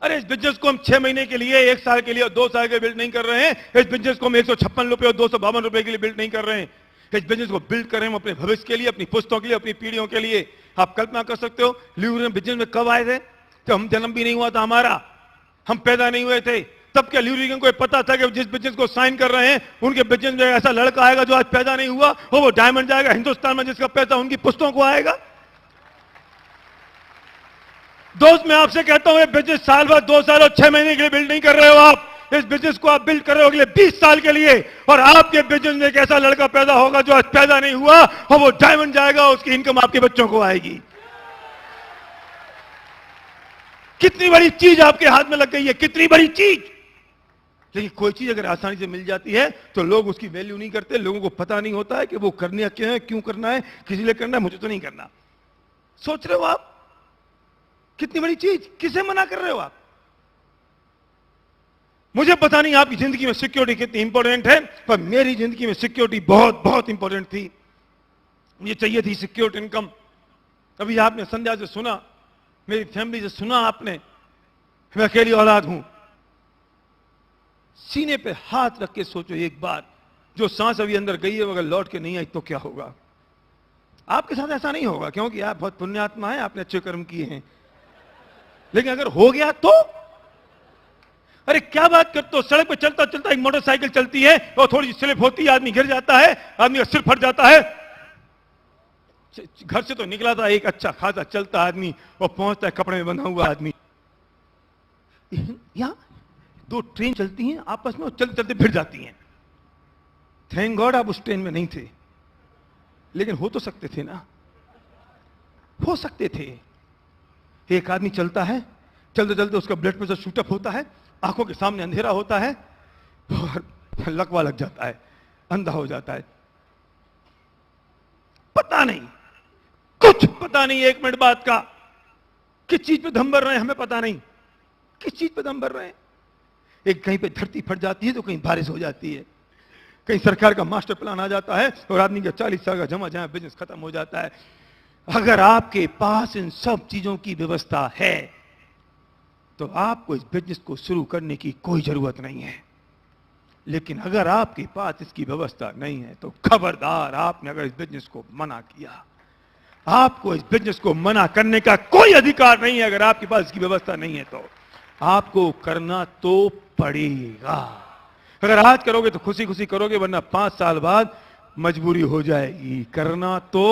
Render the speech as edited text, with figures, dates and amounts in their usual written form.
अरे इस बिजनेस को हम 6 महीने के लिए, 1 साल के लिए और 2 साल के लिए बिल्ड नहीं कर रहे हैं। इस बिजनेस को हम 156 रुपए और 252 रुपए के लिए बिल्ड नहीं कर रहे हैं। इस बिजनेस को बिल्ड कर रहे हैं हम अपने भविष्य के लिए, अपनी पुस्तकों के लिए, अपनी पीढ़ियों के लिए। आप कल्पना कर सकते हो ल्यूरी बिजनेस में कब आए थे? तो हम जन्म भी नहीं हुआ था हमारा, हम पैदा नहीं हुए थे तब। क्या ल्यूरी को पता था कि जिस बिजनेस को साइन कर रहे हैं उनके बिजनेस में ऐसा लड़का आएगा जो आज पैदा नहीं हुआ और वो डायमंड जाएगा हिंदुस्तान में, जिसका पैसा उनकी पुस्तकों को आएगा? दोस्त मैं आपसे कहता हूं, ये बिजनेस साल भर, 2 साल और 6 महीने के लिए बिल्ड नहीं कर रहे हो आप। इस बिजनेस को आप बिल्ड कर रहे हो अगले 20 साल के लिए। और आपके बिजनेस में एक ऐसा लड़का पैदा होगा जो आज पैदा नहीं हुआ और वो डायमंड जाएगा, उसकी इनकम आपके बच्चों को आएगी। कितनी बड़ी चीज आपके हाथ में लग गई है, कितनी बड़ी चीज। लेकिन कोई चीज अगर आसानी से मिल जाती है तो लोग उसकी वैल्यू नहीं करते। लोगों को पता नहीं होता है कि वो करने क्यों है, क्यों करना है, किसी लिए करना है, मुझे तो नहीं करना। सोच रहे हो आप कितनी बड़ी चीज, किसे मना कर रहे हो आप? मुझे पता नहीं आपकी जिंदगी में सिक्योरिटी कितनी इंपॉर्टेंट है, पर मेरी जिंदगी में सिक्योरिटी बहुत बहुत इंपॉर्टेंट थी। मुझे चाहिए थी सिक्योर्ड इनकम। अभी आपने संध्या से सुना, मेरी फैमिली से सुना आपने, मैं अकेली औलाद हूं। सीने पे हाथ रख के सोचो एक बार, जो सांस अभी अंदर गई है अगर लौट के नहीं आई तो क्या होगा? आपके साथ ऐसा नहीं होगा क्योंकि आप बहुत पुण्यात्मा हैं, आपने अच्छे कर्म किए हैं। लेकिन अगर हो गया तो? अरे क्या बात करते हो? सड़क पे चलता चलता एक मोटरसाइकिल चलती है और थोड़ी स्लिप होती है, आदमी गिर जाता है, आदमी का सिर फट जाता है। घर से तो निकला था एक अच्छा खासा चलता आदमी और पहुंचता है कपड़े में बंधा हुआ आदमी। यहां 2 ट्रेन चलती हैं आपस में और चलते चलते भिड़ जाती हैं। थैंक गॉड आप उस ट्रेन में नहीं थे, लेकिन हो तो सकते थे ना, हो सकते थे। एक आदमी चलता है, चलते चलते उसका ब्लड प्रेशर शूटअप होता है, आंखों के सामने अंधेरा होता है और लकवा लग जाता है, अंधा हो जाता है। पता नहीं, कुछ पता नहीं 1 मिनट बाद का किस चीज पे दम भर रहे हैं, हमें पता नहीं किस चीज पे दम भर रहे हैं। एक कहीं पे धरती फट जाती है तो कहीं बारिश हो जाती है, कहीं सरकार का मास्टर प्लान आ जाता है और आदमी का 40 साल का जमा जमा बिजनेस खत्म हो जाता है। अगर आपके पास इन सब चीजों की व्यवस्था है तो आपको इस बिजनेस को शुरू करने की कोई जरूरत नहीं है। लेकिन अगर आपके पास इसकी व्यवस्था नहीं है तो खबरदार, आपने अगर इस बिजनेस को मना किया, आपको इस बिजनेस को मना करने का कोई अधिकार नहीं है। अगर आपके पास इसकी व्यवस्था नहीं है तो आपको करना तो पड़ेगा। अगर आज करोगे तो खुशी खुशी करोगे, वरना 5 साल बाद मजबूरी हो जाएगी। करना तो